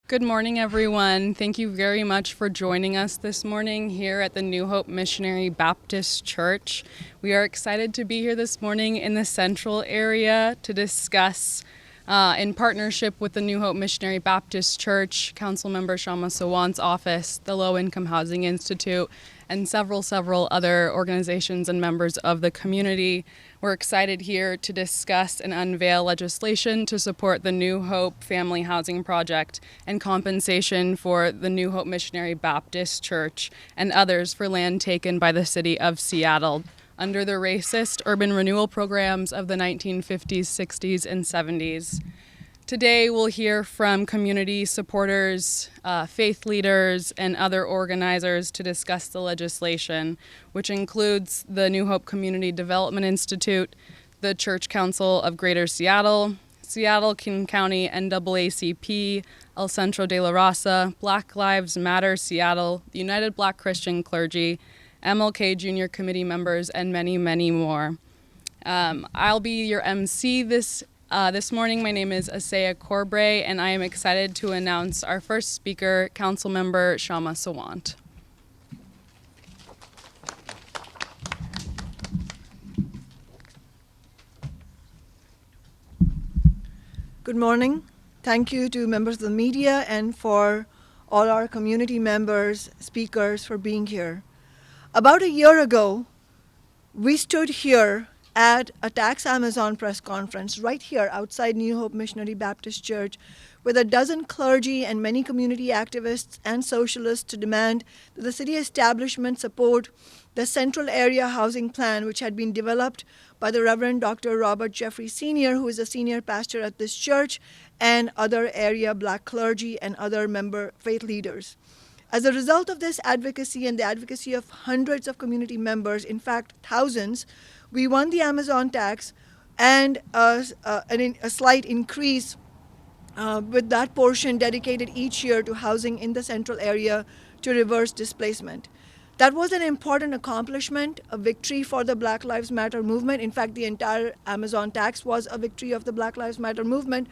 Good morning, everyone. Thank you very much for joining us this morning here at the New Hope Missionary Baptist Church. We are excited to be here this morning in the central area to discuss, in partnership with the New Hope Missionary Baptist Church, Councilmember Kshama Sawant's office, the Low Income Housing Institute, and several other organizations and members of the community. We're excited here to discuss and unveil legislation to support the New Hope Family Housing Project and compensation for the New Hope Missionary Baptist Church and others for land taken by the city of Seattle under the racist urban renewal programs of the 1950s, 60s, and 70s. Today, we'll hear from community supporters, faith leaders, and other organizers to discuss the legislation, which includes the New Hope Community Development Institute, the Church Council of Greater Seattle, Seattle-King County NAACP, El Centro de la Raza, Black Lives Matter Seattle, the United Black Christian Clergy, MLK Junior Committee members, and many, many more. I'll be your MC this morning. My name is Asaya Corbray, and I am excited to announce our first speaker, Councilmember Kshama Sawant. Good morning. Thank you to members of the media and for all our community members, speakers for being here. About a year ago, we stood here at a Tax Amazon press conference right here outside New Hope Missionary Baptist Church with a dozen clergy and many community activists and socialists to demand that the city establishment support the Central Area Housing Plan, which had been developed by the Reverend Dr. Robert Jeffrey Senior, who is a senior pastor at this church, and other area Black clergy and other member faith leaders. As a result of this advocacy and the advocacy of hundreds of community members, in fact, thousands, we won the Amazon tax and a slight increase with that portion dedicated each year to housing in the central area to reverse displacement. That was an important accomplishment, a victory for the Black Lives Matter movement. In fact, the entire Amazon tax was a victory of the Black Lives Matter movement.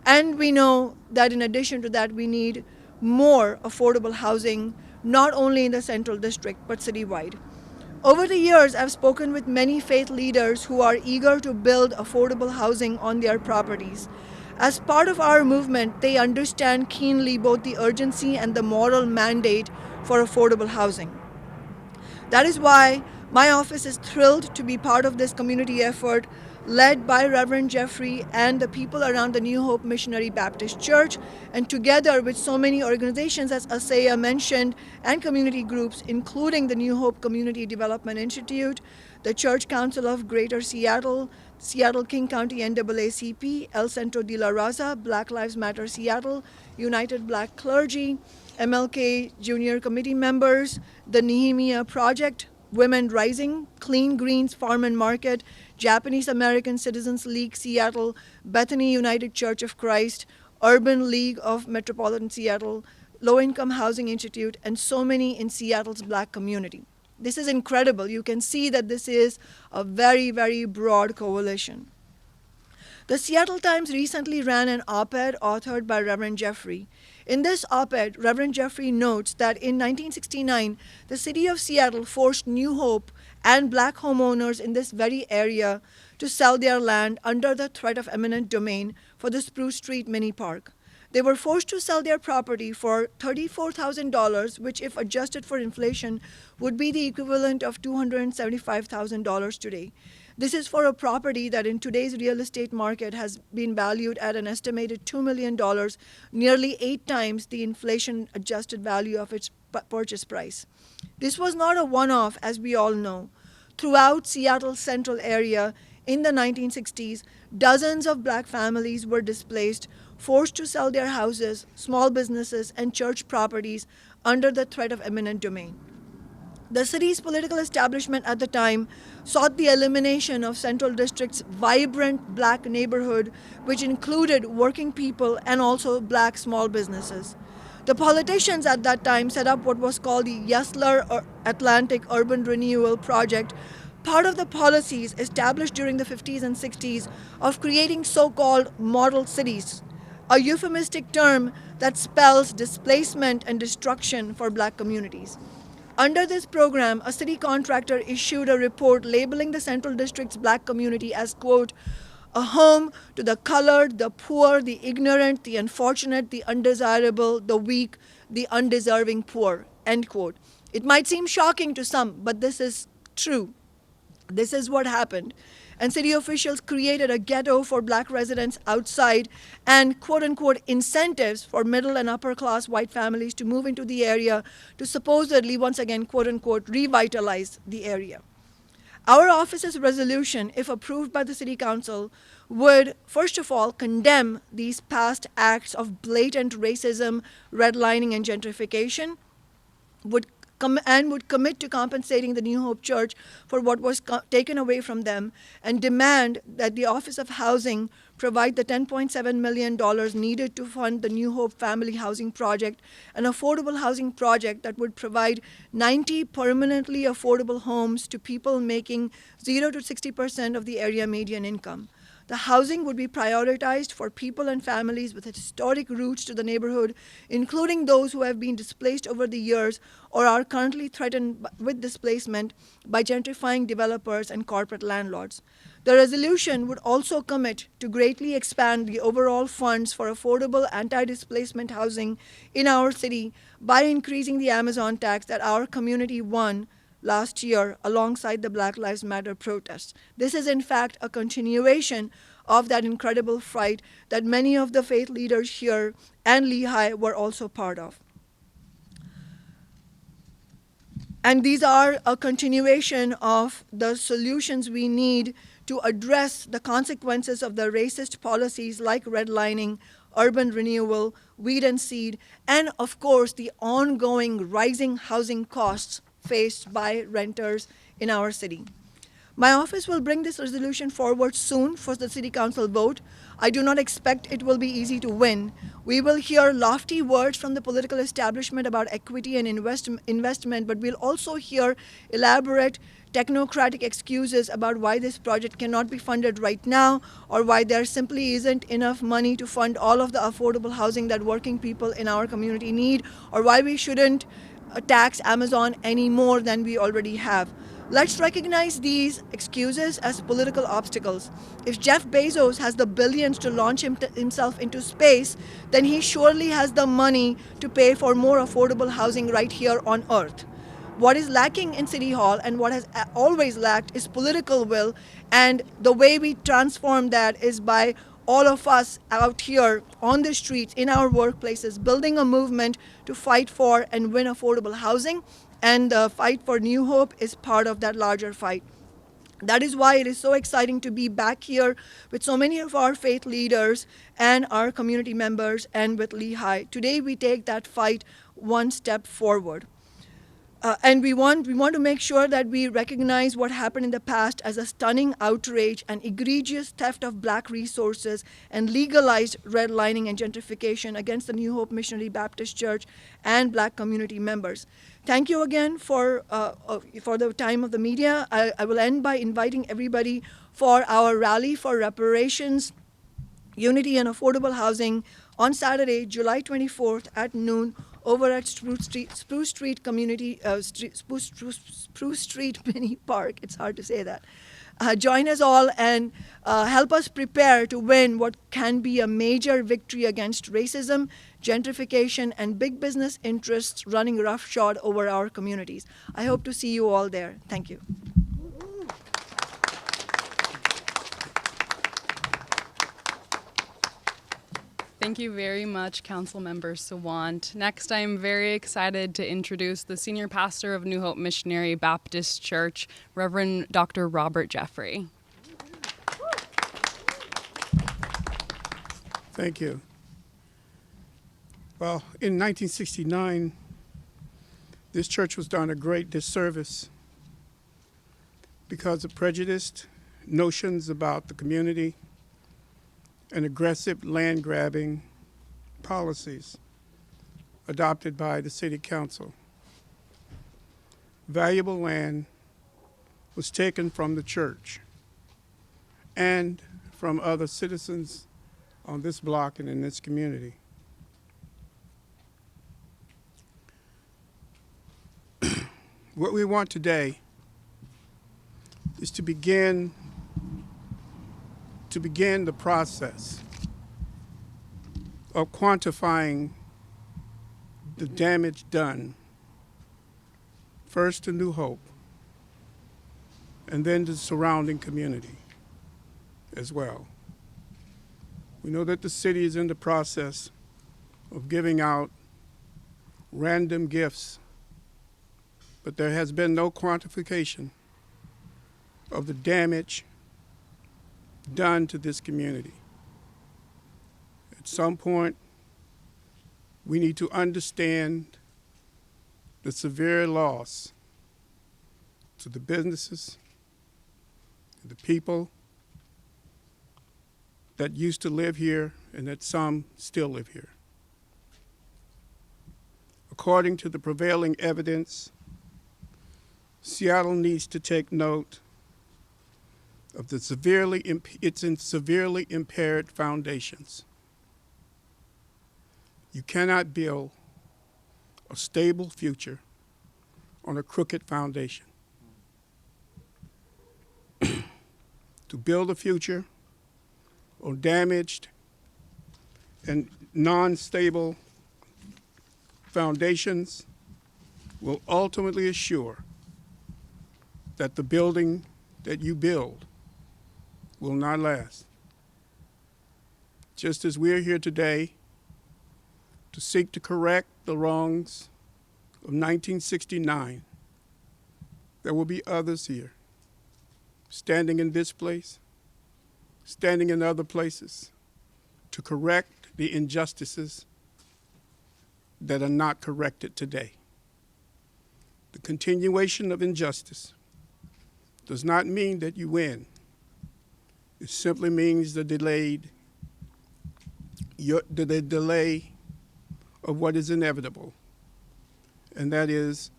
And we know that in addition to that, we need more affordable housing, not only in the central district, but citywide. Over the years, I've spoken with many faith leaders who are eager to build affordable housing on their properties. As part of our movement, they understand keenly both the urgency and the moral mandate for affordable housing. That is why my office is thrilled to be part of this community effort led by Reverend Jeffrey and the people around the New Hope Missionary Baptist Church, and together with so many organizations, as Asaya mentioned, and community groups, including the New Hope Community Development Institute, the Church Council of Greater Seattle, Seattle-King County NAACP, El Centro de la Raza, Black Lives Matter Seattle, United Black Clergy, MLK Junior Committee members, the Nehemiah Project, Women Rising, Clean Greens Farm and Market, Japanese American Citizens League Seattle, Bethany United Church of Christ, Urban League of Metropolitan Seattle, Low Income Housing Institute, and so many in Seattle's Black community. This is incredible. You can see that this is a very, very broad coalition. The Seattle Times recently ran an op-ed authored by Reverend Jeffrey. In this op-ed, Reverend Jeffrey notes that in 1969, the city of Seattle forced New Hope and Black homeowners in this very area to sell their land under the threat of eminent domain for the Spruce Street mini park. They were forced to sell their property for $34,000, which, if adjusted for inflation, would be the equivalent of $275,000 today. This is for a property that in today's real estate market has been valued at an estimated $2 million, nearly 8 times the inflation-adjusted value of its purchase price. This was not a one-off, as we all know. Throughout Seattle's central area in the 1960s, dozens of Black families were displaced, forced to sell their houses, small businesses, and church properties under the threat of eminent domain. The city's political establishment at the time sought the elimination of Central District's vibrant Black neighborhood, which included working people and also Black small businesses. The politicians at that time set up what was called the Yesler Atlantic Urban Renewal project, part of the policies established during the 50s and 60s of creating so-called model cities. a euphemistic term that spells displacement and destruction for black communities. Under this program, a city contractor issued a report labeling the Central District's black community as, quote, a home to the colored, the poor, the ignorant, the unfortunate, the undesirable, the weak, the undeserving poor, end quote. It might seem shocking to some, but this is true. This is what happened. And city officials created a ghetto for black residents outside and quote unquote incentives for middle and upper class white families to move into the area to supposedly, once again, quote unquote, revitalize the area. Our office's resolution, if approved by the City Council, would, first of all, condemn these past acts of blatant racism, redlining, and gentrification, would commit to compensating the New Hope Church for what was taken away from them, and demand that the Office of Housing provide the $10.7 million needed to fund the New Hope Family Housing Project, an affordable housing project that would provide 90 permanently affordable homes to people making 0 to 60% of the area median income. The housing would be prioritized for people and families with historic roots to the neighborhood, including those who have been displaced over the years or are currently threatened with displacement by gentrifying developers and corporate landlords. The resolution would also commit to greatly expand the overall funds for affordable anti-displacement housing in our city by increasing the Amazon tax that our community won last year alongside the Black Lives Matter protests. This is in fact a continuation of that incredible fight that many of the faith leaders here and Lehigh were also part of. And these are a continuation of the solutions we need to address the consequences of the racist policies like redlining, urban renewal, weed and seed, and of course the ongoing rising housing costs faced by renters in our city. My office will bring this resolution forward soon for the City Council vote. I do not expect it will be easy to win. We will hear lofty words from the political establishment about equity and investment, but we'll also hear elaborate technocratic excuses about why this project cannot be funded right now, or why there simply isn't enough money to fund all of the affordable housing that working people in our community need, or why we shouldn't tax Amazon any more than we already have. Let's recognize these excuses as political obstacles. If Jeff Bezos has the billions to launch himself into space, then he surely has the money to pay for more affordable housing right here on Earth. What is lacking in City Hall and what has always lacked is political will, and the way we transform that is by all of us out here on the streets, in our workplaces, building a movement to fight for and win affordable housing, and the fight for New Hope is part of that larger fight. That is why it is so exciting to be back here with so many of our faith leaders and our community members and with Lehigh. Today we take that fight one step forward. And we want to make sure that we recognize what happened in the past as a stunning outrage and egregious theft of black resources and legalized redlining and gentrification against the New Hope Missionary Baptist Church and black community members. Thank you again for the time of the media. I will end by inviting everybody for our rally for reparations, unity, and affordable housing on Saturday, July 24th at noon over at Spruce Street Mini Park. It's hard to say that. Join us all and help us prepare to win what can be a major victory against racism, gentrification, and big business interests running roughshod over our communities. I hope to see you all there. Thank you. Thank you very much, Councilmember Sawant. Next, I am very excited to introduce the Senior Pastor of New Hope Missionary Baptist Church, Reverend Dr. Robert Jeffrey. Thank you. Well, in 1969, this church was done a great disservice because of prejudiced notions about the community and aggressive land-grabbing policies adopted by the City Council. Valuable land was taken from the church and from other citizens on this block and in this community. What we want today is to begin the process of quantifying the damage done, first to New Hope, and then to the surrounding community as well. We know that the city is in the process of giving out random gifts, but there has been no quantification of the damage done to this community. At some point, we need to understand the severe loss to the businesses, to the people that used to live here and that some still live here. According to the prevailing evidence, Seattle needs to take note of the severely impaired foundations. You cannot build a stable future on a crooked foundation. To build a future on damaged and non-stable foundations will ultimately assure that the building that you build will not last. Just as we are here today to seek to correct the wrongs of 1969, there will be others here, standing in this place, standing in other places, to correct the injustices that are not corrected today. The continuation of injustice does not mean that you win. It simply means the delay of what is inevitable, and that is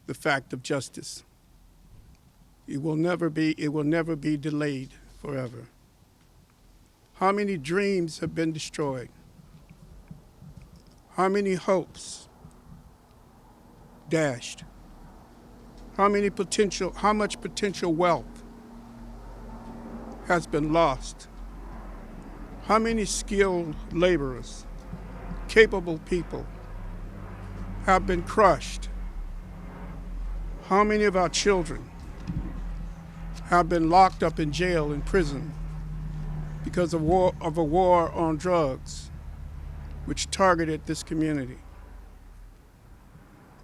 the fact of justice. It will never be delayed forever. How many dreams have been destroyed? How many hopes dashed? How much potential wealth has been lost? How many skilled laborers, capable people have been crushed? How many of our children have been locked up in jail and prison because of a war on drugs which targeted this community?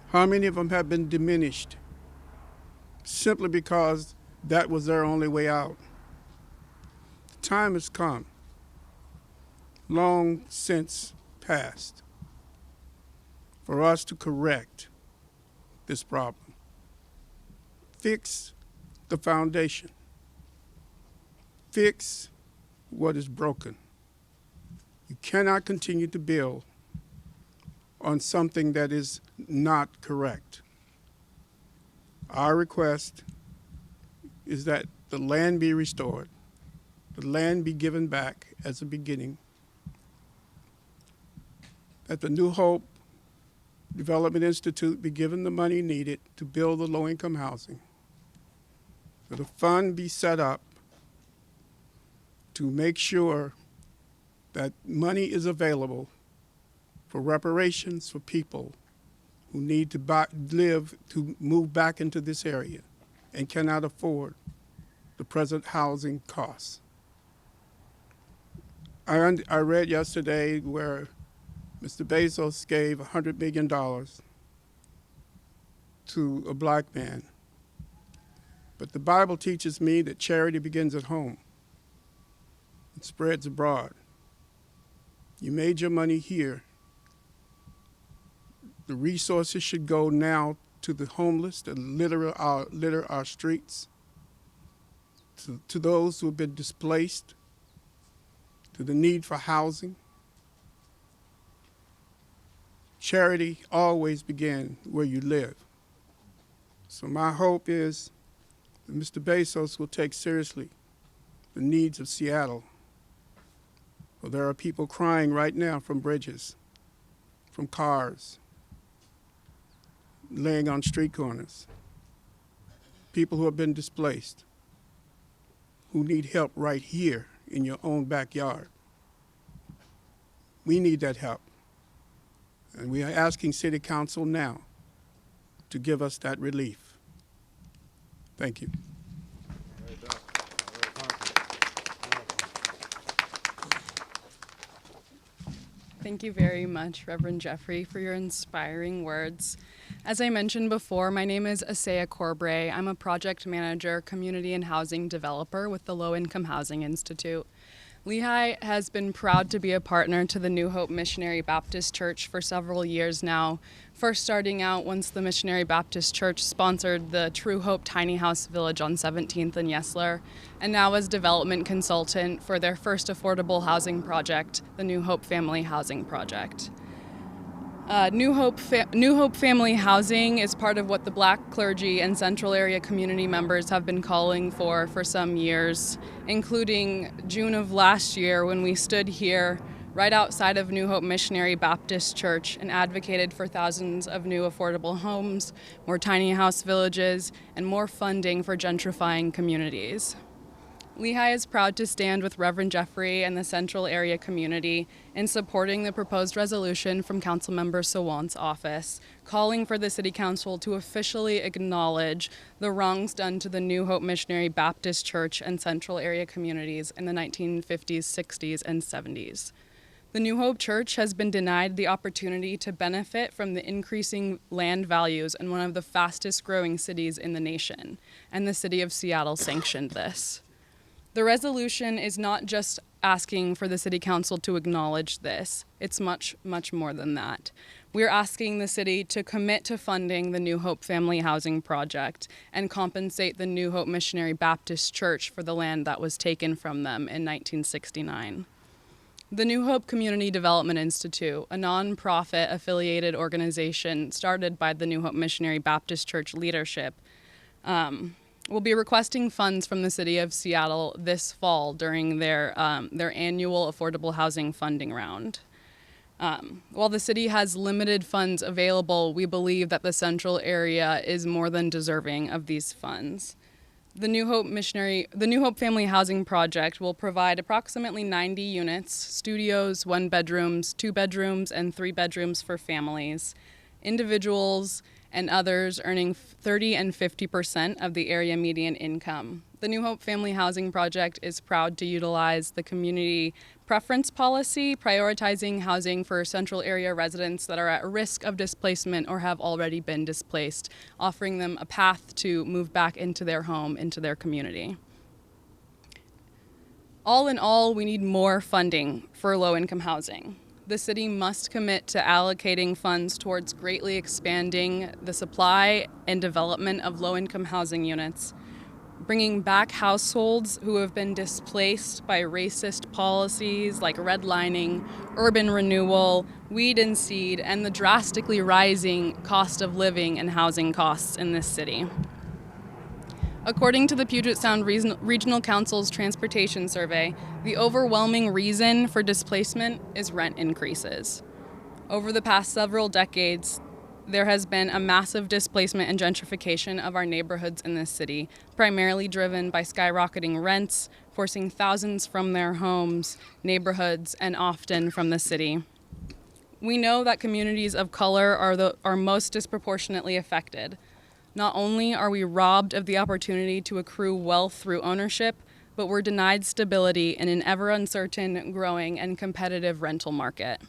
How many of them have been diminished simply because that was their only way out? The time has come, long since past, for us to correct this problem. Fix the foundation. Fix what is broken. You cannot continue to build on something that is not correct. Our request is that the land be restored, the land be given back as a beginning, that the New Hope Development Institute be given the money needed to build the low-income housing, that a fund be set up to make sure that money is available for reparations for people who need to move back into this area and cannot afford the present housing costs. I read yesterday where Mr. Bezos gave $100 million to a black man. But the Bible teaches me that charity begins at home and spreads abroad. You made your money here. The resources should go now to the homeless that litter our streets, to those who have been displaced, to the need for housing. Charity always begins where you live. So my hope is that Mr. Bezos will take seriously the needs of Seattle Well, there are people crying right now from bridges, from cars, laying on street corners, people who have been displaced, who need help right here in your own backyard. We need that help. And we are asking City Council now to give us that relief. Thank you. Thank you very much, Reverend Jeffrey, for your inspiring words. As I mentioned before, my name is Asaya Corbray. I'm a project manager, community and housing developer with the Low Income Housing Institute. Lehigh has been proud to be a partner to the New Hope Missionary Baptist Church for several years now, first starting out once the Missionary Baptist Church sponsored the True Hope Tiny House Village on 17th and Yesler, and now as development consultant for their first affordable housing project, the New Hope Family Housing Project. New Hope Family Housing is part of what the Black clergy and Central Area community members have been calling for some years, including June of last year when we stood here right outside of New Hope Missionary Baptist Church and advocated for thousands of new affordable homes, more tiny house villages, and more funding for gentrifying communities. Lehigh is proud to stand with Reverend Jeffrey and the Central Area community in supporting the proposed resolution from Councilmember Sawant's office, calling for the City Council to officially acknowledge the wrongs done to the New Hope Missionary Baptist Church and Central Area communities in the 1950s, 60s, and 70s. The New Hope Church has been denied the opportunity to benefit from the increasing land values in one of the fastest growing cities in the nation, and the City of Seattle sanctioned this. The resolution is not just asking for the City Council to acknowledge this. It's much, much more than that. We're asking the city to commit to funding the New Hope Family Housing Project and compensate the New Hope Missionary Baptist Church for the land that was taken from them in 1969. The New Hope Community Development Institute, a nonprofit affiliated organization started by the New Hope Missionary Baptist Church leadership, will be requesting funds from the City of Seattle this fall during their annual affordable housing funding round. While the city has limited funds available, we believe that the Central Area is more than deserving of these funds. The New Hope Family Housing Project will provide approximately 90 units, studios, 1 bedrooms, 2 bedrooms, and 3 bedrooms for families, individuals, and others earning 30 and 50% of the area median income. The New Hope Family Housing Project is proud to utilize the community preference policy, prioritizing housing for Central Area residents that are at risk of displacement or have already been displaced, offering them a path to move back into their home, into their community. All in all, we need more funding for low-income housing. The city must commit to allocating funds towards greatly expanding the supply and development of low-income housing units, bringing back households who have been displaced by racist policies like redlining, urban renewal, weed and seed, and the drastically rising cost of living and housing costs in this city. According to the Puget Sound Regional Council's Transportation Survey, the overwhelming reason for displacement is rent increases. Over the past several decades, there has been a massive displacement and gentrification of our neighborhoods in this city, primarily driven by skyrocketing rents, forcing thousands from their homes, neighborhoods, and often from the city. We know that communities of color are most disproportionately affected. Not only are we robbed of the opportunity to accrue wealth through ownership, but we're denied stability in an ever uncertain, growing, and competitive rental market.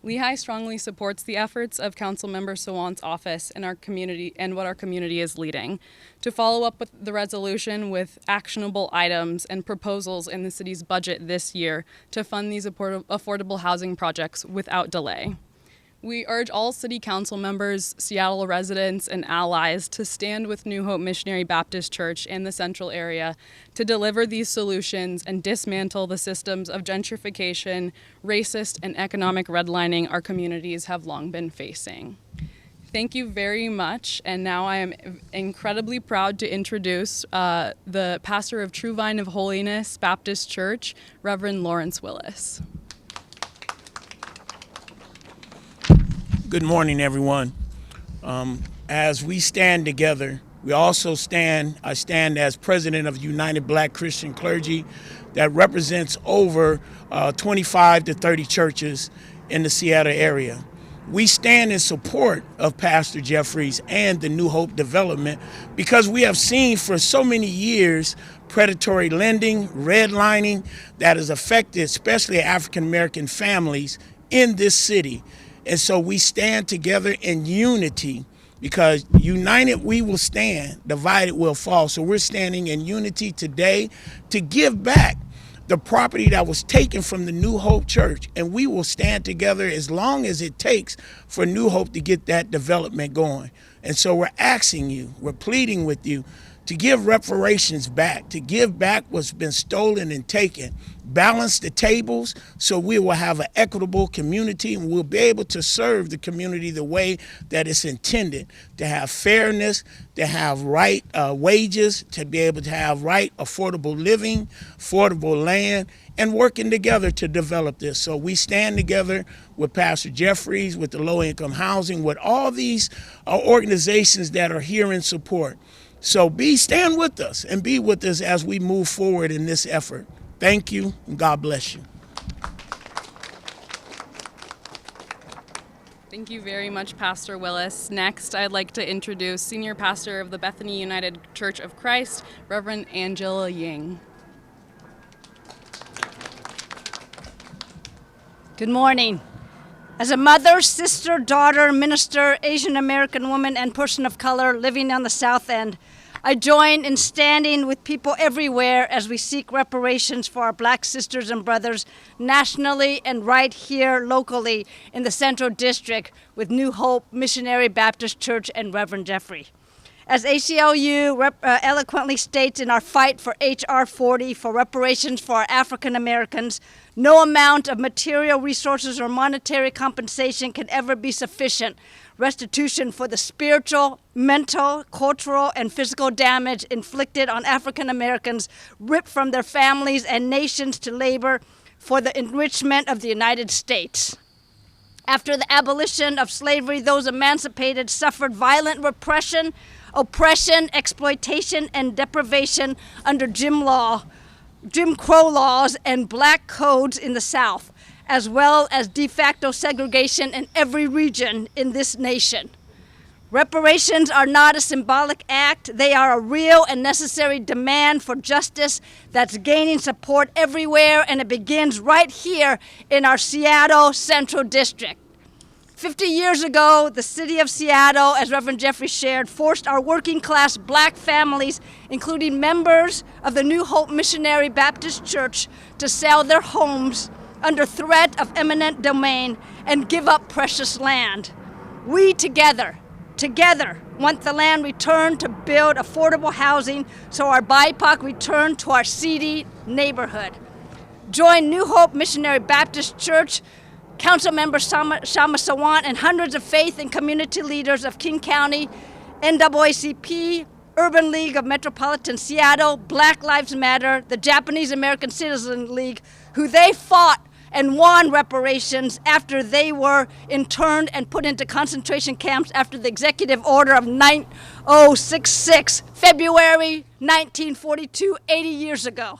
Lehigh strongly supports the efforts of Councilmember Sawant's office and our community and what our community is leading to follow up with the resolution with actionable items and proposals in the city's budget this year to fund these affordable housing projects without delay. We urge all City Council members, Seattle residents, and allies to stand with New Hope Missionary Baptist Church and the Central Area to deliver these solutions and dismantle the systems of gentrification, racist, and economic redlining our communities have long been facing. Thank you very much. And now I am incredibly proud to introduce the pastor of True Vine of Holiness Baptist Church, Reverend Lawrence Willis. Good morning, everyone. As we stand together, we also I stand as president of United Black Christian Clergy that represents over 25 to 30 churches in the Seattle area. We stand in support of Pastor Jeffrey's and the New Hope development because we have seen for so many years predatory lending, redlining that has affected especially African American families in this city. And so we stand together in unity because united we will stand, divided we'll fall. So we're standing in unity today to give back the property that was taken from the New Hope Church. And we will stand together as long as it takes for New Hope to get that development going. And so we're asking you, we're pleading with you to give reparations back, to give back what's been stolen and taken, balance the tables so we will have an equitable community and we'll be able to serve the community the way that it's intended, to have fairness, to have right wages, to be able to have right affordable living, affordable land, and working together to develop this. So we stand together with Pastor Jeffrey's, with the low-income housing, with all these organizations that are here in support. So stand with us and be with us as we move forward in this effort. Thank you, and God bless you. Thank you very much, Pastor Willis. Next, I'd like to introduce Senior Pastor of the Bethany United Church of Christ, Reverend Angela Ying. Good morning. As a mother, sister, daughter, minister, Asian American woman, and person of color living on the South End, I join in standing with people everywhere as we seek reparations for our Black sisters and brothers nationally and right here locally in the Central District with New Hope Missionary Baptist Church and Reverend Jeffrey. As ACLU eloquently states in our fight for H.R. 40 for reparations for our African Americans, no amount of material resources or monetary compensation can ever be sufficient restitution for the spiritual, mental, cultural, and physical damage inflicted on African Americans ripped from their families and nations to labor for the enrichment of the United States. After the abolition of slavery, those emancipated suffered violent repression, oppression, exploitation, and deprivation under Jim Crow laws and black codes in the South, as well as de facto segregation in every region in this nation. Reparations are not a symbolic act. They are a real and necessary demand for justice that's gaining support everywhere, and it begins right here in our Seattle Central District. 50 years ago, the city of Seattle, as Reverend Jeffrey shared, forced our working class Black families, including members of the New Hope Missionary Baptist Church, to sell their homes under threat of eminent domain and give up precious land. We together want the land returned to build affordable housing so our BIPOC return to our seedy neighborhood. Join New Hope Missionary Baptist Church, Councilmember Kshama Sawant, and hundreds of faith and community leaders of King County, NAACP, Urban League of Metropolitan Seattle, Black Lives Matter, the Japanese American Citizen League, who they fought and won reparations after they were interned and put into concentration camps after the executive order of 9066, February 1942, 80 years ago.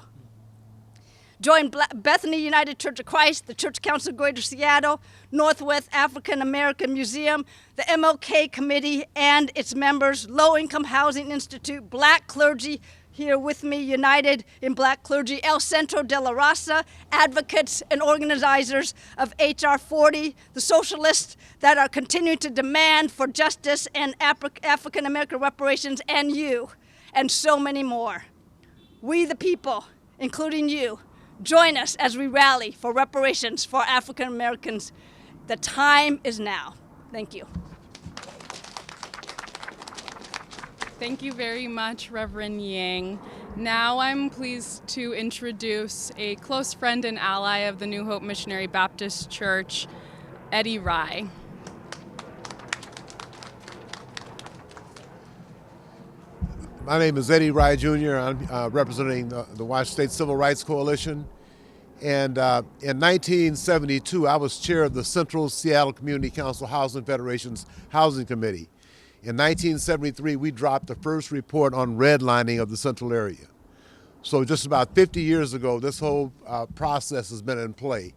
Join Bethany United Church of Christ, the Church Council of Greater Seattle, Northwest African American Museum, the MLK Committee and its members, Low Income Housing Institute, Black Clergy, here with me, United in Black Clergy, El Centro de la Raza, advocates and organizers of H.R. 40, the Socialists that are continuing to demand for justice and African American reparations, and you, and so many more. We the people, including you, join us as we rally for reparations for African Americans. The time is now. Thank you. Thank you very much, Reverend Yang. Now I'm pleased to introduce a close friend and ally of the New Hope Missionary Baptist Church, Eddie Rye. My name is Eddie Rye Jr. I'm representing the Washington State Civil Rights Coalition. And in 1972, I was chair of the Central Seattle Community Council Housing Federation's Housing Committee. In 1973, we dropped the first report on redlining of the central area. So just about 50 years ago, this whole process has been in play.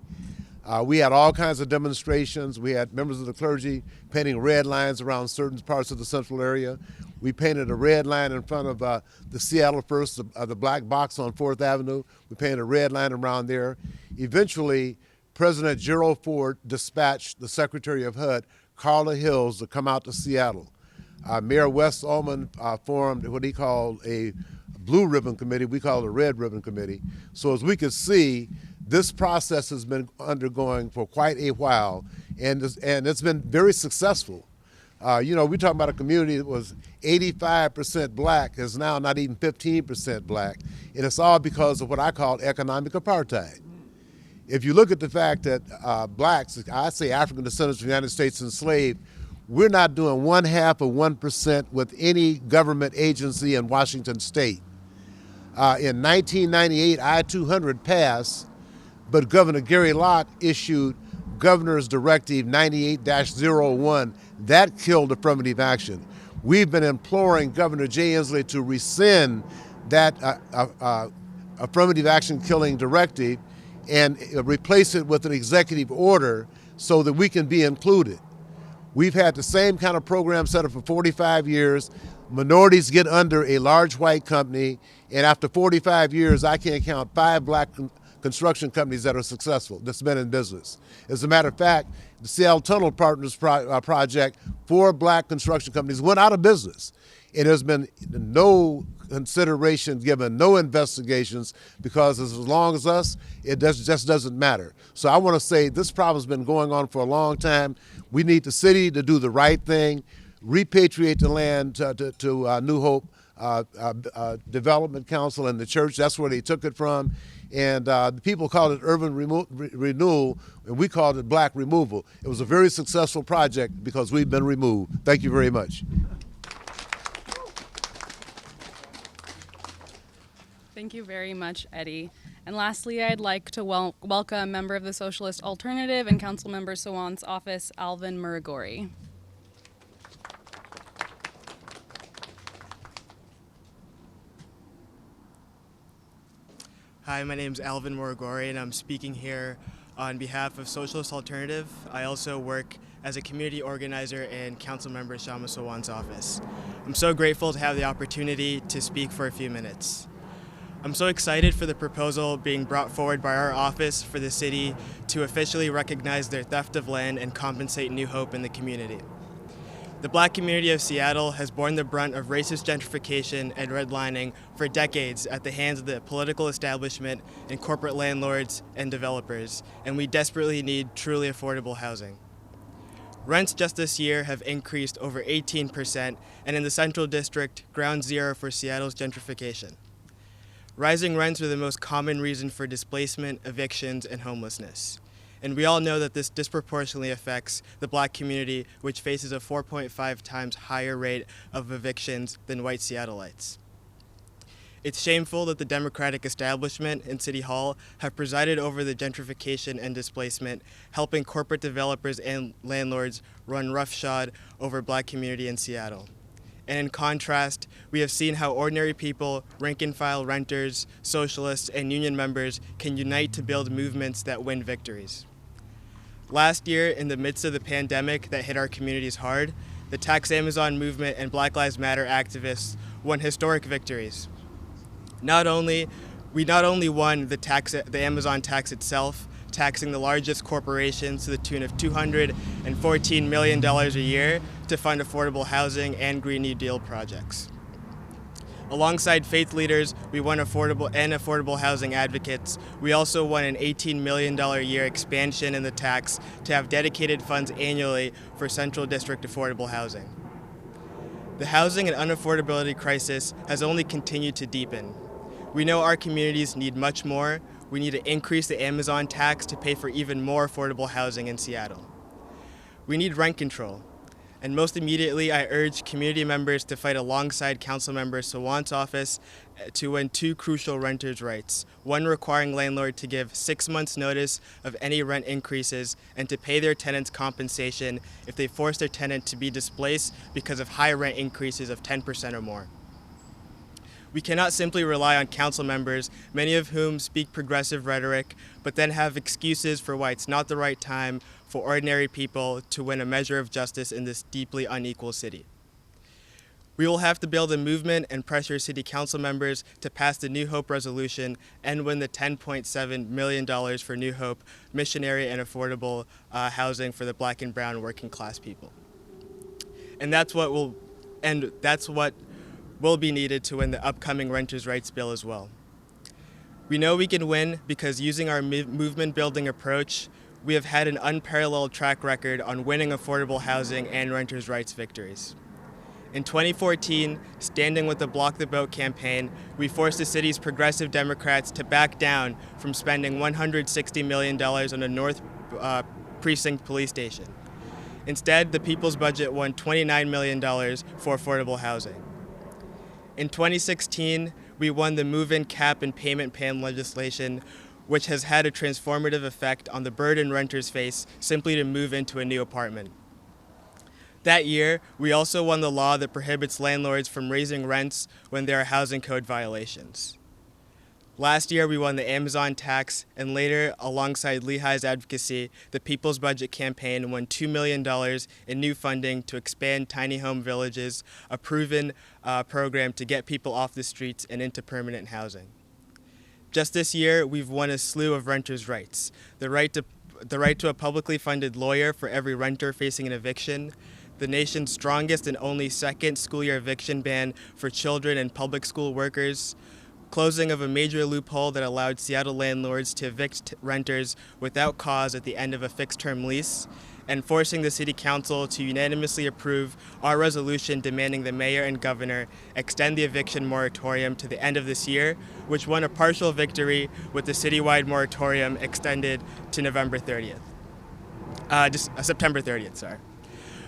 We had all kinds of demonstrations. We had members of the clergy painting red lines around certain parts of the central area. We painted a red line in front of the Seattle First, the black box on 4th Avenue. We painted a red line around there. Eventually, President Gerald Ford dispatched the Secretary of HUD, Carla Hills, to come out to Seattle. Mayor Wes Ullman formed what he called a blue ribbon committee. We call it a red ribbon committee. So as we could see, this process has been undergoing for quite a while, and it's been very successful. You know, we're talking about a community that was 85% black, is now not even 15% black, and it's all because of what I call economic apartheid. If you look at the fact that blacks, I say African descendants of the United States enslaved, we're not doing 0.5% with any government agency in Washington State. In 1998, I-200 passed, but Governor Gary Locke issued Governor's Directive 98-01. That killed affirmative action. We've been imploring Governor Jay Inslee to rescind that affirmative action killing directive and replace it with an executive order so that we can be included. We've had the same kind of program set up for 45 years. Minorities get under a large white company, and after 45 years, I can't count 5 black construction companies that are successful, that's been in business. As a matter of fact, the Seattle Tunnel Partners project, 4 black construction companies went out of business. And there's been no consideration given, no investigations, because as long as us, it just doesn't matter. So I want to say this problem's been going on for a long time. We need the city to do the right thing, repatriate the land to New Hope Development Council and the church. That's where they took it from. And the people called it Urban Renewal, and we called it Black Removal. It was a very successful project because we've been removed. Thank you very much. Thank you very much, Eddie. And lastly, I'd like to welcome a member of the Socialist Alternative and Councilmember Sawant's office, Alvin Murugori. Hi, my name is Alvin Murugori, and I'm speaking here on behalf of Socialist Alternative. I also work as a community organizer in Councilmember Kshama Sawant's office. I'm so grateful to have the opportunity to speak for a few minutes. I'm so excited for the proposal being brought forward by our office for the city to officially recognize their theft of land and compensate New Hope in the community. The black community of Seattle has borne the brunt of racist gentrification and redlining for decades at the hands of the political establishment and corporate landlords and developers, and we desperately need truly affordable housing. Rents just this year have increased over 18%, and in the Central District, ground zero for Seattle's gentrification. Rising rents are the most common reason for displacement, evictions, and homelessness. And we all know that this disproportionately affects the black community, which faces a 4.5 times higher rate of evictions than white Seattleites. It's shameful that the Democratic establishment and City Hall have presided over the gentrification and displacement, helping corporate developers and landlords run roughshod over black community in Seattle. And in contrast, we have seen how ordinary people, rank-and-file renters, socialists, and union members can unite to build movements that win victories. Last year, in the midst of the pandemic that hit our communities hard, the Tax Amazon movement and Black Lives Matter activists won historic victories. We not only won the Amazon tax itself, taxing the largest corporations to the tune of $214 million a year to fund affordable housing and Green New Deal projects. Alongside faith leaders, we won affordable housing advocates. We also won an $18 million a year expansion in the tax to have dedicated funds annually for Central District affordable housing. The housing and unaffordability crisis has only continued to deepen. We know our communities need much more. We need to increase the Amazon tax to pay for even more affordable housing in Seattle. We need rent control. And most immediately, I urge community members to fight alongside Councilmember Sawant's office to win 2 crucial renters' rights, one requiring landlord to give 6 months' notice of any rent increases and to pay their tenants compensation if they force their tenant to be displaced because of high rent increases of 10% or more. We cannot simply rely on council members, many of whom speak progressive rhetoric, but then have excuses for why it's not the right time for ordinary people to win a measure of justice in this deeply unequal city. We will have to build a movement and pressure city council members to pass the New Hope resolution and win the $10.7 million for New Hope missionary and affordable housing for the Black and brown working class people. And that's what will be needed to win the upcoming renters' rights bill as well. We know we can win because using our movement building approach, we have had an unparalleled track record on winning affordable housing and renters' rights victories. In 2014, standing with the Block the Vote campaign, we forced the city's progressive Democrats to back down from spending $160 million on a North Precinct police station. Instead, the people's budget won $29 million for affordable housing. In 2016, we won the move-in cap and payment plan legislation, which has had a transformative effect on the burden renters face simply to move into a new apartment. That year, we also won the law that prohibits landlords from raising rents when there are housing code violations. Last year, we won the Amazon tax, and later, alongside Lehigh's advocacy, the People's Budget Campaign won $2 million in new funding to expand tiny home villages, a proven program to get people off the streets and into permanent housing. Just this year, we've won a slew of renters' rights: the right to a publicly funded lawyer for every renter facing an eviction, the nation's strongest and only second school year eviction ban for children and public school workers, closing of a major loophole that allowed Seattle landlords to evict renters without cause at the end of a fixed-term lease, and forcing the City Council to unanimously approve our resolution demanding the mayor and governor extend the eviction moratorium to the end of this year, which won a partial victory with the citywide moratorium extended to November 30th. September 30th, sorry.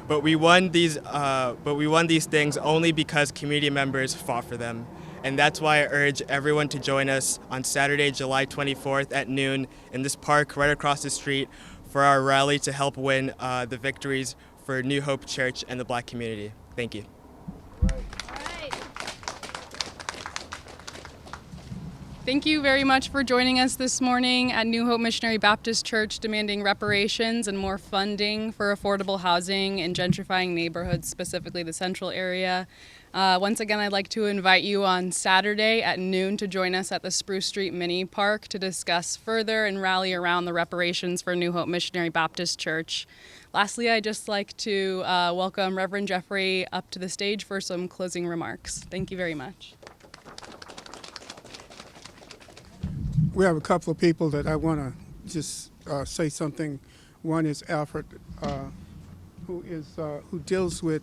But we won these things only because community members fought for them. And that's why I urge everyone to join us on Saturday, July 24th at noon in this park right across the street for our rally to help win the victories for New Hope Church and the Black community. Thank you. Thank you very much for joining us this morning at New Hope Missionary Baptist Church, demanding reparations and more funding for affordable housing in gentrifying neighborhoods, specifically the central area. Once again, I'd like to invite you on Saturday at noon to join us at the Spruce Street Mini Park to discuss further and rally around the reparations for New Hope Missionary Baptist Church. Lastly, I'd just like to welcome Reverend Jeffrey up to the stage for some closing remarks. Thank you very much. We have a couple of people that I want to just say something. One is Alfred, who deals with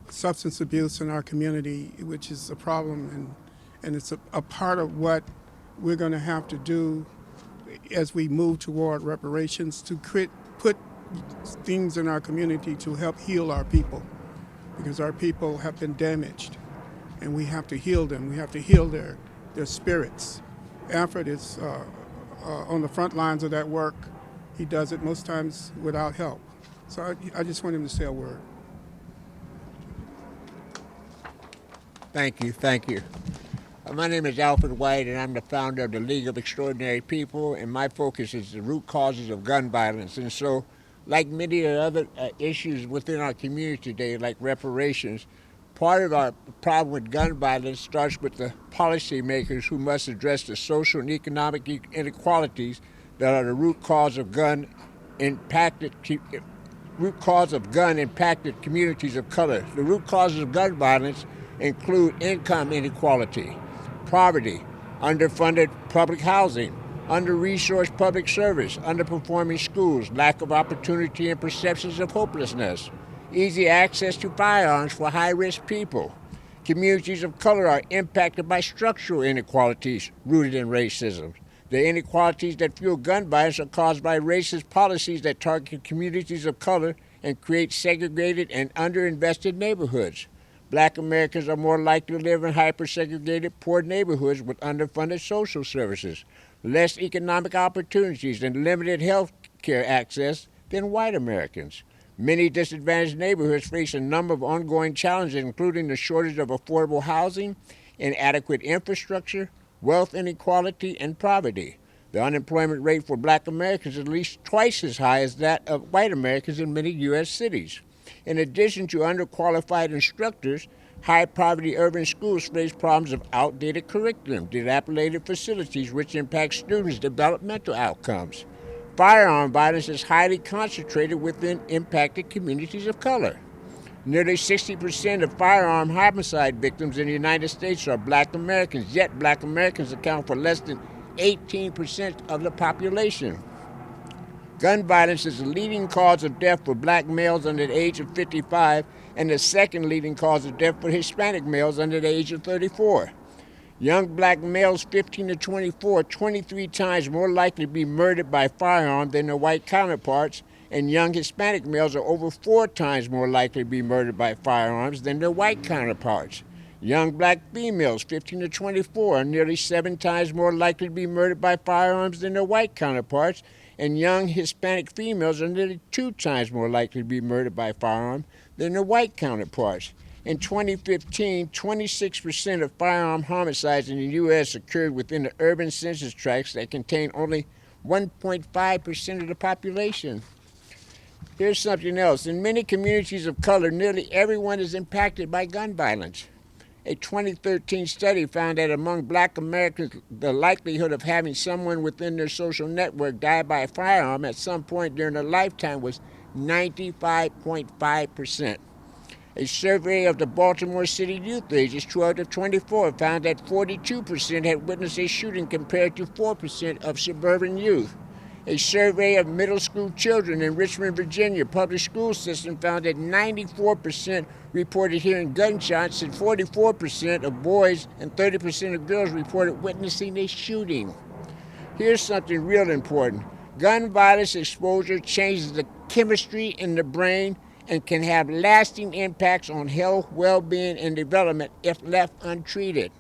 substance abuse in our community, which is a problem, and it's a part of what we're going to have to do as we move toward reparations, to put things in our community to help heal our people, because our people have been damaged, and we have to heal them. We have to heal their spirits. Alfred is on the front lines of that work. He does it most times without help. So I just want him to say a word. Thank you. My name is Alfred White, and I'm the founder of the League of Extraordinary People, and my focus is the root causes of gun violence. And so, like many other issues within our community today, like reparations, part of our problem with gun violence starts with the policymakers who must address the social and economic inequalities that are the root cause of gun-impacted communities of color. The root causes of gun violence include income inequality, poverty, underfunded public housing, under-resourced public service, underperforming schools, lack of opportunity and perceptions of hopelessness, easy access to firearms for high-risk people. Communities of color are impacted by structural inequalities rooted in racism. The inequalities that fuel gun violence are caused by racist policies that target communities of color and create segregated and underinvested neighborhoods. Black Americans are more likely to live in hyper-segregated, poor neighborhoods with underfunded social services, less economic opportunities, and limited health care access than white Americans. Many disadvantaged neighborhoods face a number of ongoing challenges, including the shortage of affordable housing, inadequate infrastructure, wealth inequality, and poverty. The unemployment rate for black Americans is at least twice as high as that of white Americans in many U.S. cities. In addition to underqualified instructors, high-poverty urban schools face problems of outdated curriculum, dilapidated facilities, which impact students' developmental outcomes. Firearm violence is highly concentrated within impacted communities of color. Nearly 60% of firearm homicide victims in the United States are black Americans, yet black Americans account for less than 18% of the population. Gun violence is the leading cause of death for black males under the age of 55 and the second leading cause of death for Hispanic males under the age of 34. Young black males 15 to 24 are 23 times more likely to be murdered by firearm than their white counterparts, and young Hispanic males are over 4 times more likely to be murdered by firearms than their white counterparts. Young black females 15 to 24 are nearly 7 times more likely to be murdered by firearms than their white counterparts, and young Hispanic females are nearly 2 times more likely to be murdered by firearm than their white counterparts. In 2015, 26% of firearm homicides in the U.S. occurred within the urban census tracts that contain only 1.5% of the population. Here's something else. In many communities of color, nearly everyone is impacted by gun violence. A 2013 study found that among black Americans, the likelihood of having someone within their social network die by a firearm at some point during their lifetime was 95.5%. A survey of the Baltimore City youth ages 12 to 24 found that 42% had witnessed a shooting compared to 4% of suburban youth. A survey of middle school children in Richmond, Virginia public school system found that 94% reported hearing gunshots and 44% of boys and 30% of girls reported witnessing a shooting. Here's something real important. Gun violence exposure changes the chemistry in the brain and can have lasting impacts on health, well-being, and development if left untreated.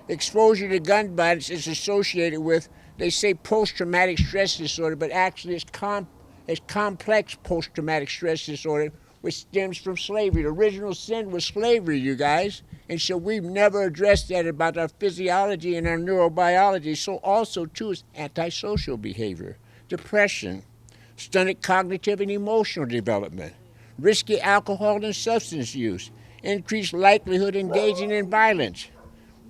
Exposure to gun violence is associated with, they say, post-traumatic stress disorder, but actually it's complex post-traumatic stress disorder, which stems from slavery. The original sin was slavery, you guys. And so we've never addressed that about our physiology and our neurobiology. So also, too, is antisocial behavior, depression, stunted cognitive and emotional development, risky alcohol and substance use, increased likelihood engaging in violence.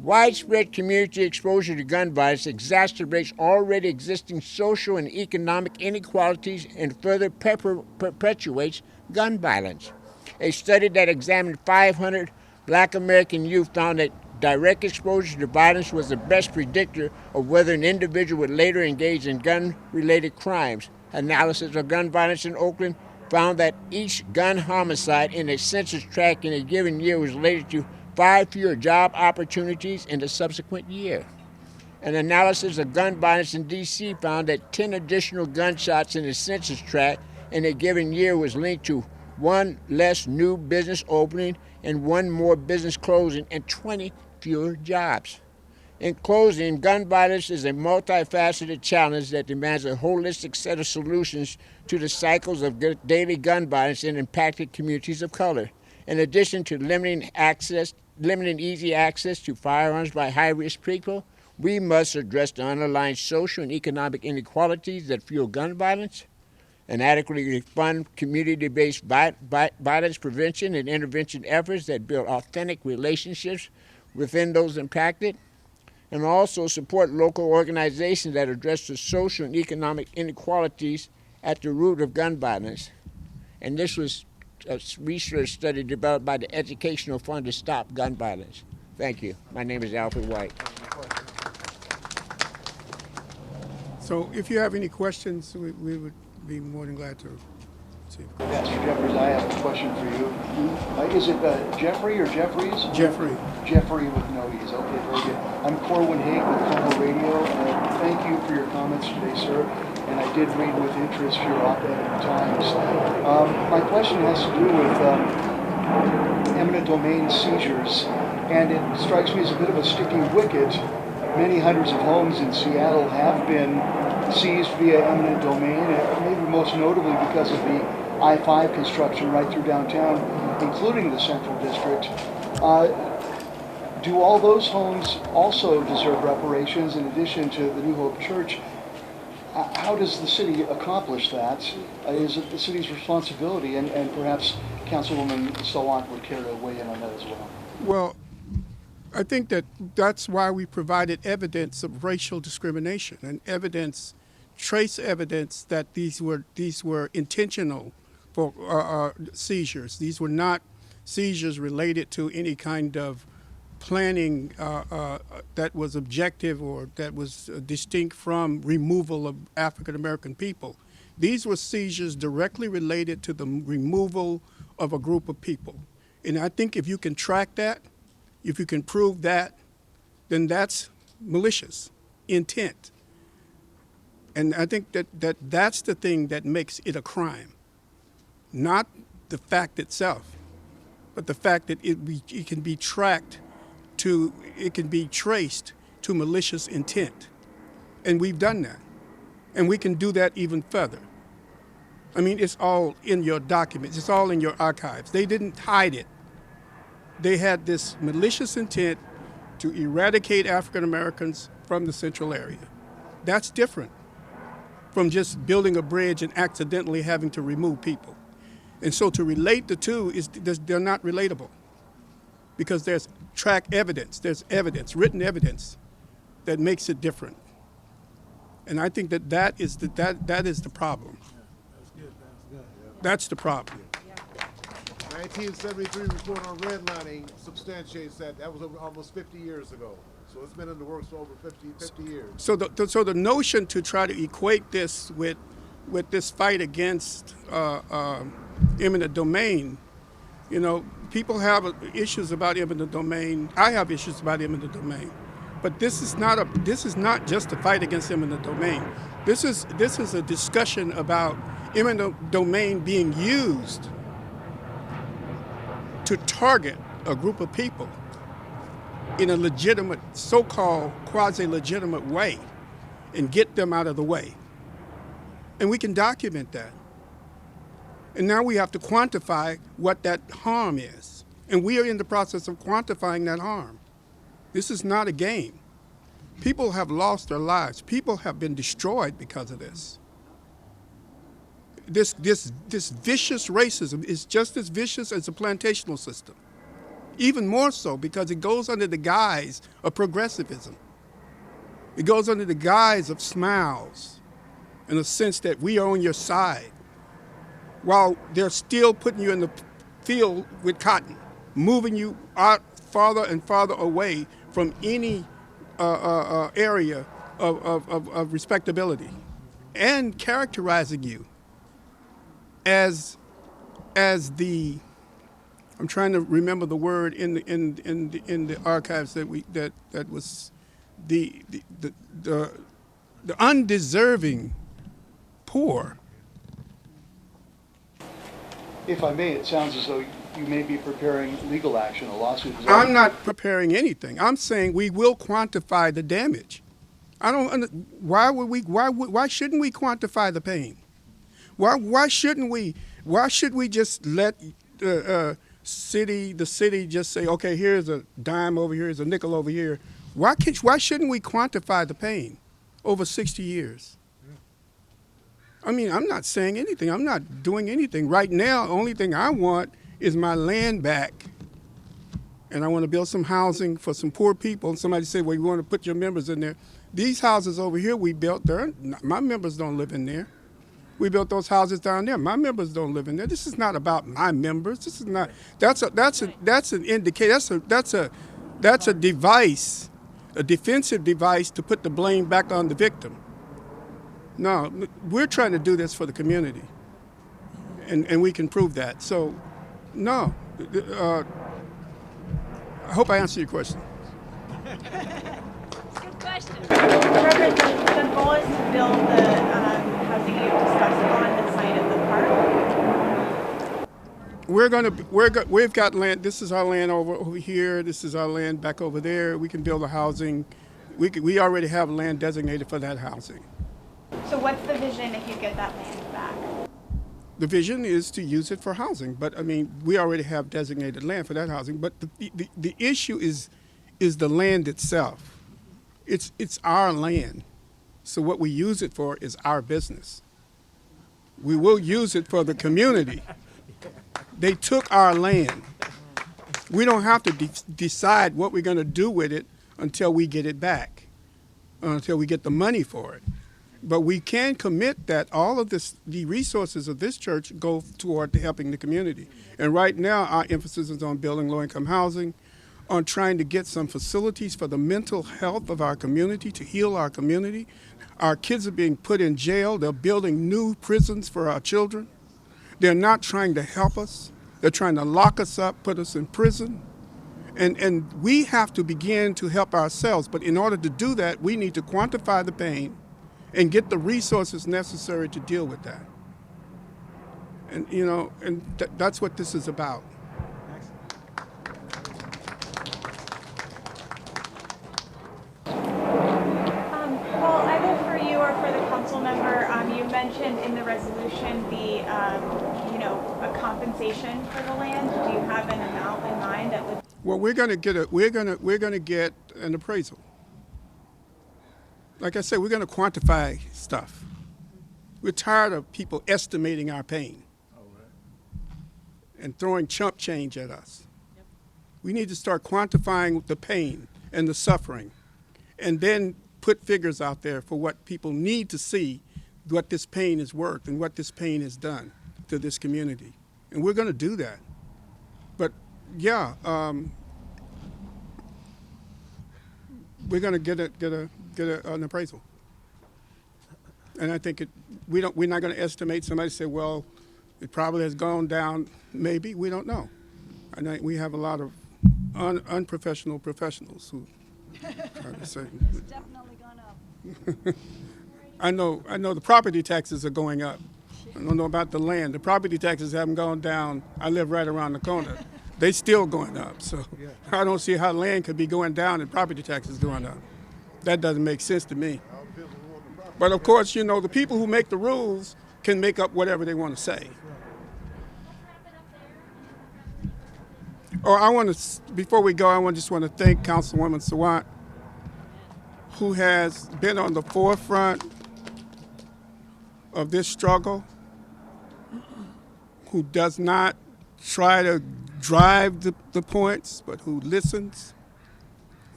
Widespread community exposure to gun violence exacerbates already existing social and economic inequalities and further perpetuates gun violence. A study that examined 500 black American youth found that direct exposure to violence was the best predictor of whether an individual would later engage in gun-related crimes. Analysis of gun violence in Oakland found that each gun homicide in a census tract in a given year was related to 5 fewer job opportunities in the subsequent year. An analysis of gun violence in D.C. found that 10 additional gunshots in the census tract in a given year was linked to 1 less new business opening and 1 more business closing and 20 fewer jobs. In closing, gun violence is a multifaceted challenge that demands a holistic set of solutions to the cycles of daily gun violence in impacted communities of color. In addition to limiting easy access to firearms by high-risk people, we must address the underlying social and economic inequalities that fuel gun violence, and adequately fund community-based violence prevention and intervention efforts that build authentic relationships within those impacted, and also support local organizations that address the social and economic inequalities at the root of gun violence. And this was a research study developed by the Educational Fund to Stop Gun Violence. Thank you. My name is Alfred White. So if you have any questions, we would be more than glad to see. Pastor Jeffries, I have a question for you. Is it Jeffrey or Jeffries? Jeffrey. Jeffrey with no E's. Okay, very good. I'm Corwin Haig with Combo Radio. Thank you for your comments today, sir, and I did read with interest your op-ed in the Times. My question has to do with eminent domain seizures, and it strikes me as a bit of a sticky wicket. Many hundreds of homes in Seattle have been seized via eminent domain, maybe most notably because of the I-5 construction right through downtown, including the Central District. Do all those homes also deserve reparations in addition to the New Hope Church? How does the city accomplish that? Is it the city's responsibility? And perhaps Councilwoman Sawant would care to weigh in on that as well. Well, I think that's why we provided evidence of racial discrimination and trace evidence that these were intentional for seizures. These were not seizures related to any kind of planning that was objective or that was distinct from removal of African American people. These were seizures directly related to the removal of a group of people. And I think if you can track that, if you can prove that, then that's malicious intent. And I think that's the thing that makes it a crime. Not the fact itself, but the fact that it can be tracked to, it can be traced to malicious intent. And we've done that. And we can do that even further. I mean, it's all in your documents. It's all in your archives. They didn't hide it. They had this malicious intent to eradicate African Americans from the central area. That's different from just building a bridge and accidentally having to remove people. And so to relate the two, they're not relatable because there's track evidence, there's evidence, written evidence that makes it different. And I think that is the problem. That's the problem. 1973 report on redlining substantiates that. That was almost 50 years ago. So it's been in the works for over 50 years. So the notion to try to equate this with this fight against eminent domain, you know, people have issues about eminent domain. I have issues about eminent domain, but this is not just a fight against eminent domain. This is a discussion about eminent domain being used to target a group of people in a legitimate, so-called quasi-legitimate way and get them out of the way. And we can document that. And now we have to quantify what that harm is. And we are in the process of quantifying that harm. This is not a game. People have lost their lives. People have been destroyed because of this. This vicious racism is just as vicious as the plantational system. Even more so because it goes under the guise of progressivism. It goes under the guise of smiles in a sense that we are on your side while they're still putting you in the field with cotton, moving you out farther and farther away from any area of respectability and characterizing you as the, I'm trying to remember the word in the archives that was the undeserving poor. If I may, it sounds as though you may be preparing legal action, a lawsuit. I'm not preparing anything. I'm saying we will quantify the damage. I don't. Why shouldn't we quantify the pain? Why shouldn't we? Why should we just let the city just say, okay, here's a dime over here, here's a nickel over here? Why shouldn't we quantify the pain over 60 years? I mean, I'm not saying anything. I'm not doing anything. Right now, the only thing I want is my land back. And I want to build some housing for some poor people. And somebody said, well, you want to put your members in there. These houses over here we built, my members don't live in there. We built those houses down there. My members don't live in there. This is not about my members. This is not. That's an indicator. That's a device, a defensive device to put the blame back on the victim. No, we're trying to do this for the community, and we can prove that. So, no. I hope I answered your question. Good question. Reverend, the boys we've got land. This is our land over here. This is our land back over there. We can build a housing. We already have land designated for that housing. So what's the vision if you get that land back? The vision is to use it for housing, but I mean, we already have designated land for that housing. But the issue is the land itself. It's our land. So what we use it for is our business. We will use it for the community. They took our land. We don't have to decide what we're going to do with it until we get it back, until we get the money for it. But we can commit that all of the resources of this church go toward helping the community. And right now, our emphasis is on building low-income housing, on trying to get some facilities for the mental health of our community, to heal our community. Our kids are being put in jail. They're building new prisons for our children. They're not trying to help us. They're trying to lock us up, put us in prison. And we have to begin to help ourselves. But in order to do that, we need to quantify the pain and get the resources necessary to deal with that. And, you know, and that's what this is about. Well, either for you or for the council member, you mentioned in the resolution the, a compensation for the land. Do you have an amount in mind that would? Well, we're going to get an appraisal. Like I said, we're going to quantify stuff. We're tired of people estimating our pain and throwing chump change at us. Yep. We need to start quantifying the pain and the suffering, and then put figures out there for what people need to see, what this pain is worth and what this pain has done to this community. And we're going to do that. But yeah, we're going to get an appraisal. And I think we're not going to estimate. Somebody say, well, it probably has gone down. Maybe, we don't know. And we have a lot of unprofessional professionals who try to say. It's definitely gone up. I know the property taxes are going up. I don't know about the land. The property taxes haven't gone down. I live right around the corner. They still going up. So I don't see how land could be going down and property taxes going up. That doesn't make sense to me. But of course, you know, the people who make the rules can make up whatever they want to say. Before we go, I just want to thank Councilwoman Sawant, who has been on the forefront of this struggle, who does not try to drive the points, but who listens,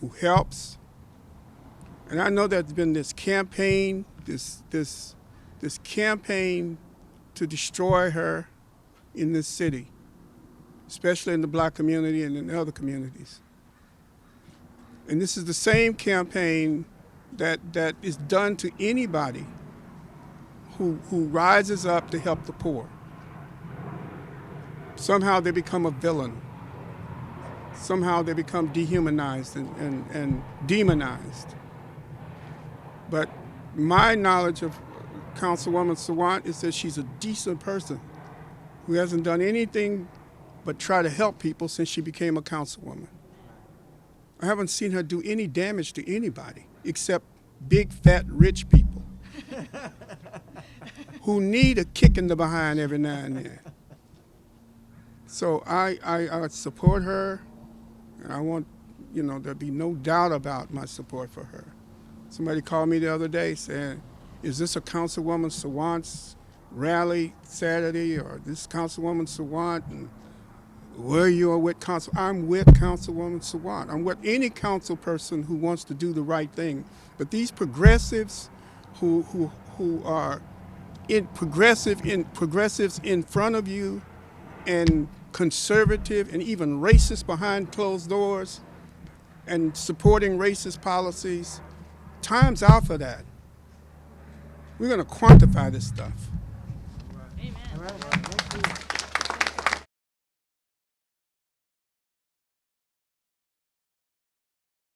who helps. And I know there's been this campaign, this campaign to destroy her in this city, especially in the black community and in other communities. And this is the same campaign that is done to anybody who rises up to help the poor. Somehow they become a villain. Somehow they become dehumanized and demonized. But my knowledge of Councilwoman Sawant is that she's a decent person who hasn't done anything but try to help people since she became a councilwoman. I haven't seen her do any damage to anybody except big, fat, rich people who need a kick in the behind every now and then. So I support her, and I want, there be no doubt about my support for her. Somebody called me the other day saying, is this a Councilwoman Sawant's rally Saturday, or this Councilwoman Sawant, and where you are with council? I'm with Councilwoman Sawant. I'm with any council person who wants to do the right thing. But these progressives who are progressives in front of you, and conservative and even racist behind closed doors, and supporting racist policies, time's out for that. We're going to quantify this stuff. Amen.